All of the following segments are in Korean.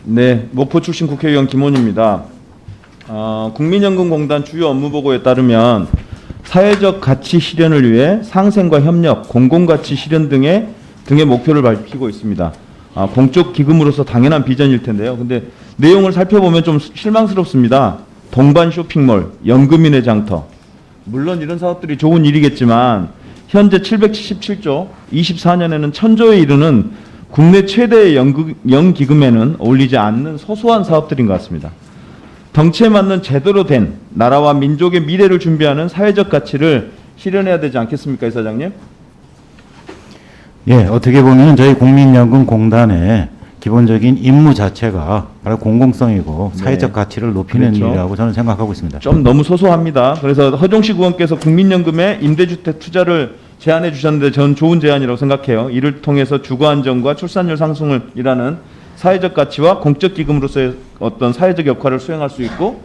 네, 목포 출신 국회의원 김원입니다. 국민연금공단 주요 업무보고에 따르면 사회적 가치 실현을 위해 상생과 협력, 공공가치 실현 등의 목표를 밝히고 있습니다. 공적 기금으로서 당연한 비전일 텐데요. 근데 내용을 살펴보면 좀 실망스럽습니다. 동반 쇼핑몰, 연금인의 장터. 물론 이런 사업들이 좋은 일이겠지만 현재 777조, 24년에는 1000조에 이르는 국내 최대의 연기금에는 어울리지 않는 소소한 사업들인 것 같습니다. 덩치에 맞는 제대로 된 나라와 민족의 미래를 준비하는 사회적 가치를 실현해야 되지 않겠습니까, 이사장님? 예, 어떻게 보면 저희 국민연금공단의 기본적인 임무 자체가 바로 공공성이고 네. 사회적 가치를 높이는 그렇죠. 일이라고 저는 생각하고 있습니다. 좀 너무 소소합니다. 그래서 허종식 의원께서 국민연금에 임대주택 투자를 제안해 주셨는데 저는 좋은 제안이라고 생각해요. 이를 통해서 주거 안정과 출산율 상승을 일하는 사회적 가치와 공적 기금으로서의 어떤 사회적 역할을 수행할 수 있고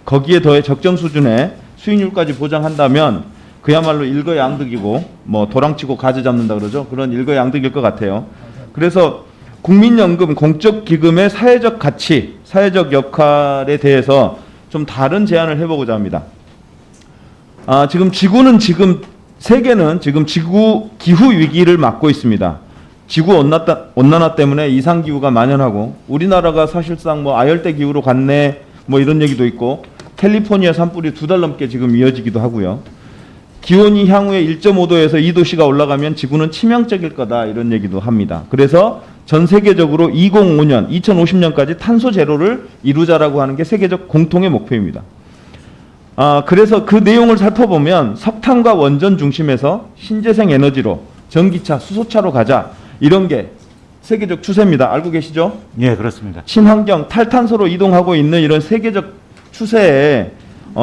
거기에 더해 적정 수준의 수익률까지 보장한다면 그야말로 일거양득이고 뭐 도랑치고 가지 잡는다 그러죠. 그런 일거양득일 것 같아요. 그래서 국민연금 공적 기금의 사회적 가치, 사회적 역할에 대해서 좀 다른 제안을 해보고자 합니다. 세계는 지금 지구 기후 위기를 맞고 있습니다. 지구 온난화 때문에 이상 기후가 만연하고 우리나라가 사실상 뭐 아열대 기후로 갔네 뭐 이런 얘기도 있고 캘리포니아 산불이 2달 넘게 지금 이어지기도 하고요. 기온이 향후에 1.5도에서 2도씨가 올라가면 지구는 치명적일 거다 이런 얘기도 합니다. 그래서 전 세계적으로 2050년, 2050년까지 탄소 제로를 이루자라고 하는 게 세계적 공통의 목표입니다. 그래서 그 내용을 살펴보면 석탄과 원전 중심에서 신재생 에너지로 전기차, 수소차로 가자 이런 게 세계적 추세입니다. 알고 계시죠? 예, 그렇습니다. 친환경, 탈탄소로 이동하고 있는 이런 세계적 추세에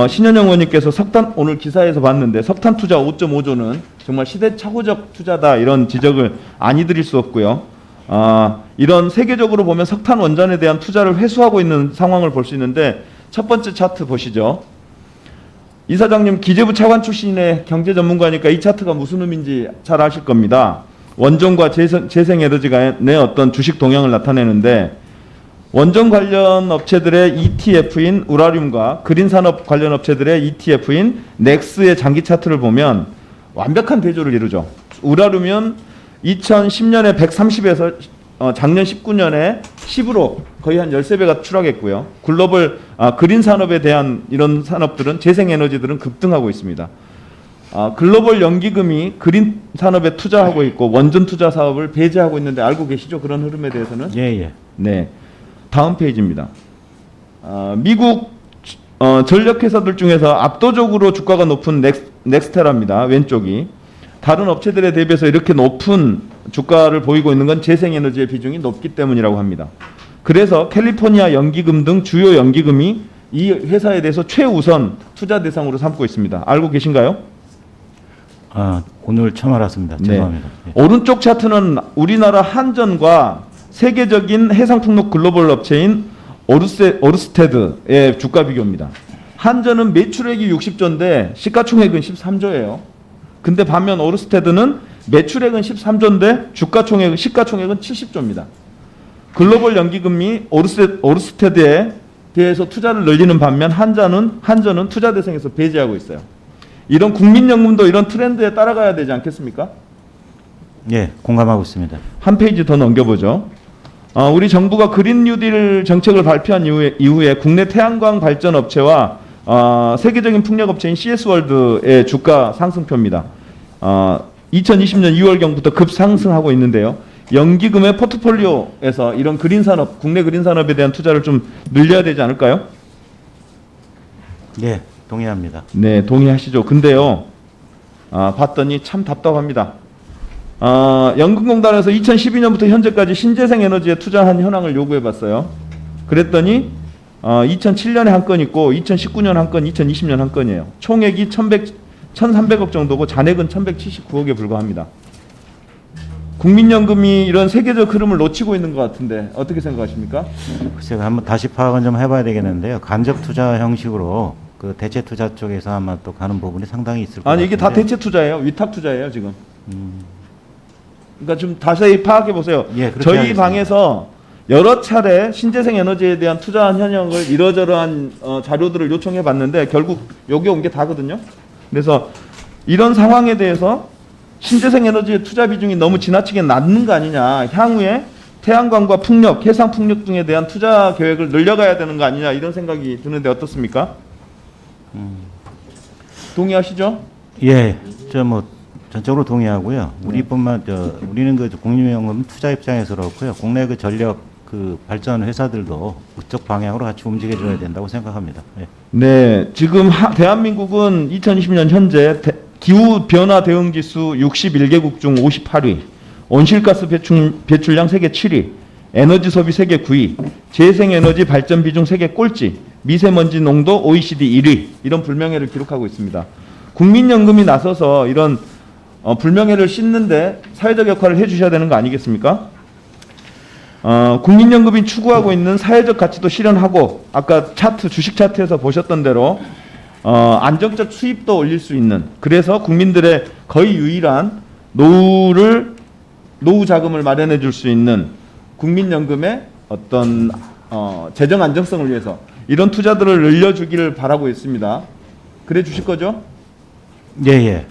신현영 의원님께서 오늘 기사에서 봤는데 석탄 투자 5.5조는 정말 시대착오적 투자다 이런 지적을 아니 드릴 수 없고요. 이런 세계적으로 보면 석탄 원전에 대한 투자를 회수하고 있는 상황을 볼 수 있는데 첫 번째 차트 보시죠. 이사장님 기재부 차관 출신의 경제 전문가니까 이 차트가 무슨 의미인지 잘 아실 겁니다. 원전과 재생에너지 간의 어떤 주식 동향을 나타내는데 원전 관련 업체들의 ETF인 우라늄과 그린산업 관련 업체들의 ETF인 넥스의 장기 차트를 보면 완벽한 대조를 이루죠. 우라늄은 2010년에 130에서 작년 19년에 10으로 거의 한 13배가 추락했고요. 글로벌 그린 산업에 대한 이런 산업들은 재생에너지들은 급등하고 있습니다. 글로벌 연기금이 그린 산업에 투자하고 있고 원전 투자 사업을 배제하고 있는데 알고 계시죠? 그런 흐름에 대해서는? 예, 예. 네. 다음 페이지입니다. 미국 전력회사들 중에서 압도적으로 주가가 높은 넥스테라입니다. 왼쪽이. 다른 업체들에 대비해서 이렇게 높은 주가를 보이고 있는 건 재생에너지의 비중이 높기 때문이라고 합니다. 그래서 캘리포니아 연기금 등 주요 연기금이 이 회사에 대해서 최우선 투자 대상으로 삼고 있습니다. 알고 계신가요? 오늘 처음 알았습니다. 죄송합니다. 네. 예. 오른쪽 차트는 우리나라 한전과 세계적인 해상풍력 글로벌 업체인 오르스테드의 주가 비교입니다. 한전은 매출액이 60조인데 시가총액은 13조예요. 근데 반면 오르스테드는 매출액은 13조인데 시가총액은 70조입니다. 글로벌 연기금이 오르스테드에 대해서 투자를 늘리는 반면 한전은 투자 대상에서 배제하고 있어요. 이런 국민연금도 이런 트렌드에 따라가야 되지 않겠습니까? 예, 공감하고 있습니다. 한 페이지 더 넘겨보죠. 우리 정부가 그린 뉴딜 정책을 발표한 이후에 국내 태양광 발전 업체와 세계적인 풍력 업체인 CS월드의 주가 상승표입니다. 2020년 2월경부터 급상승하고 있는데요. 연기금의 포트폴리오에서 이런 그린 산업, 국내 그린 산업에 대한 투자를 좀 늘려야 되지 않을까요? 예, 동의합니다. 네, 동의하시죠. 근데요, 봤더니 참 답답합니다. 연금공단에서 2012년부터 현재까지 신재생 에너지에 투자한 현황을 요구해봤어요. 그랬더니 2007년에 한 건 있고 2019년 한 건, 2020년 한 건이에요. 총액이 1,300억 정도고 잔액은 1,179억에 불과합니다. 국민연금이 이런 세계적 흐름을 놓치고 있는 것 같은데 어떻게 생각하십니까? 글쎄요, 한번 다시 파악은 좀 해봐야 되겠는데요. 간접 투자 형식으로 그 대체 투자 쪽에서 아마 또 가는 부분이 상당히 있을 것 같아요. 아니 이게 다 대체 투자예요. 위탁 투자예요 지금. 그러니까 좀 자세히 파악해 보세요. 예, 그렇게 저희 하겠습니다. 방에서 여러 차례 신재생 에너지에 대한 투자 현황을 이러저러한 자료들을 요청해 봤는데 결국 여기 온 게 다거든요. 그래서 이런 상황에 대해서 신재생 에너지의 투자 비중이 너무 지나치게 낮는 거 아니냐, 향후에 태양광과 풍력, 해상 풍력 등에 대한 투자 계획을 늘려가야 되는 거 아니냐, 이런 생각이 드는데 어떻습니까? 동의하시죠? 예, 저 뭐 전적으로 동의하고요. 우리는 그 국민연금 투자 입장에서 그렇고요. 국내 그 전력 그 발전 회사들도 그쪽 방향으로 같이 움직여줘야 된다고 생각합니다. 예. 네, 지금 대한민국은 2020년 현재 기후 변화 대응 지수 61개국 중 58위, 온실가스 배출량 세계 7위, 에너지 소비 세계 9위, 재생에너지 발전 비중 세계 꼴찌, 미세먼지 농도 OECD 1위, 이런 불명예를 기록하고 있습니다. 국민연금이 나서서 이런 불명예를 씻는데 사회적 역할을 해주셔야 되는 거 아니겠습니까? 국민연금이 추구하고 있는 사회적 가치도 실현하고, 아까 차트, 주식 차트에서 보셨던 대로 안정적 수입도 올릴 수 있는, 그래서 국민들의 거의 유일한 노후 자금을 마련해 줄 수 있는 국민연금의 어떤 재정 안정성을 위해서 이런 투자들을 늘려주기를 바라고 있습니다. 그래 주실 거죠? 예, 예.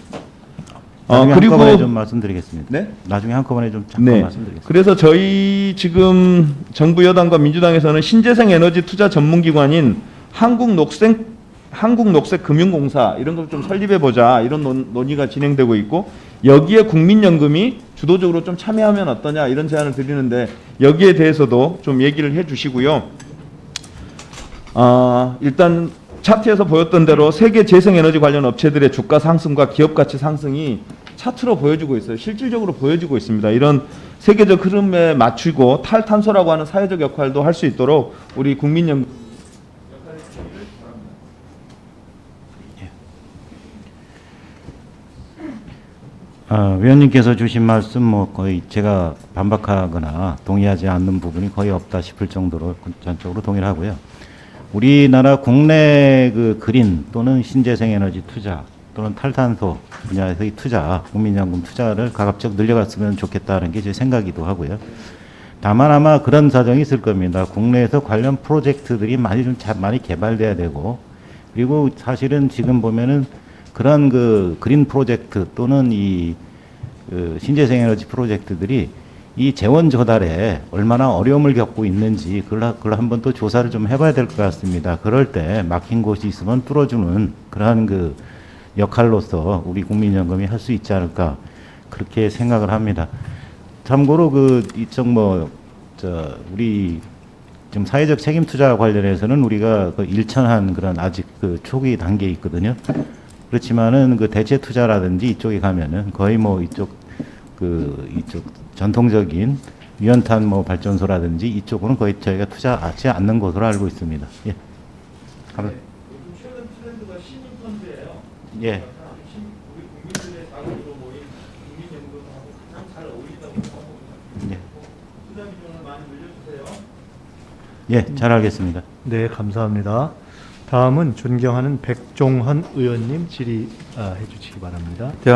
나중에 그리고 한꺼번에 좀 말씀드리겠습니다. 네? 나중에 한꺼번에 좀 잠깐 네. 말씀드리겠습니다. 그래서 저희 지금 정부 여당과 민주당에서는 신재생 에너지 투자 전문기관인 한국녹색금융공사 이런 걸 좀 설립해 보자, 이런 논의가 진행되고 있고, 여기에 국민연금이 주도적으로 좀 참여하면 어떠냐, 이런 제안을 드리는데 여기에 대해서도 좀 얘기를 해 주시고요. 일단 차트에서 보였던 대로 세계 재생에너지 관련 업체들의 주가 상승과 기업 가치 상승이 차트로 보여지고 있어요. 실질적으로 보여지고 있습니다. 이런 세계적 흐름에 맞추고 탈탄소라고 하는 사회적 역할도 할 수 있도록 우리 국민연금 위원님께서 주신 말씀 뭐 거의 제가 반박하거나 동의하지 않는 부분이 거의 없다 싶을 정도로 전적으로 동의를 하고요. 우리나라 국내 그 그린 또는 신재생 에너지 투자 또는 탈탄소 분야에서의 투자, 국민연금 투자를 가급적 늘려갔으면 좋겠다는 게 제 생각이기도 하고요. 다만 아마 그런 사정이 있을 겁니다. 국내에서 관련 프로젝트들이 많이 개발돼야 되고, 그리고 사실은 지금 보면은 그런 그 그린 프로젝트 또는 그 신재생 에너지 프로젝트들이 이 재원 조달에 얼마나 어려움을 겪고 있는지 그걸 한번 또 조사를 좀 해봐야 될 것 같습니다. 그럴 때 막힌 곳이 있으면 뚫어주는 그러한 그 역할로서 우리 국민연금이 할 수 있지 않을까, 그렇게 생각을 합니다. 참고로 우리 지금 사회적 책임 투자 관련해서는 우리가 그 일천한 그런 아직 그 초기 단계에 있거든요. 그렇지만은 그 대체 투자라든지 이쪽에 가면은 거의 뭐 이쪽 전통적인 유연탄 뭐 발전소라든지 이쪽으로는 거의 저희가 투자하지 않는 것으로 알고 있습니다. 예. 최근 트렌드가 시민 펀드예요. 예. 우리 국민들의 자금으로 모인 국민연금하고 가장 잘 어울린다고 생각합니다. 예. 투자 비중을 많이 늘려주세요. 예, 잘 알겠습니다. 네, 감사합니다. 다음은 존경하는 백종헌 의원님 질의해 주시기 바랍니다.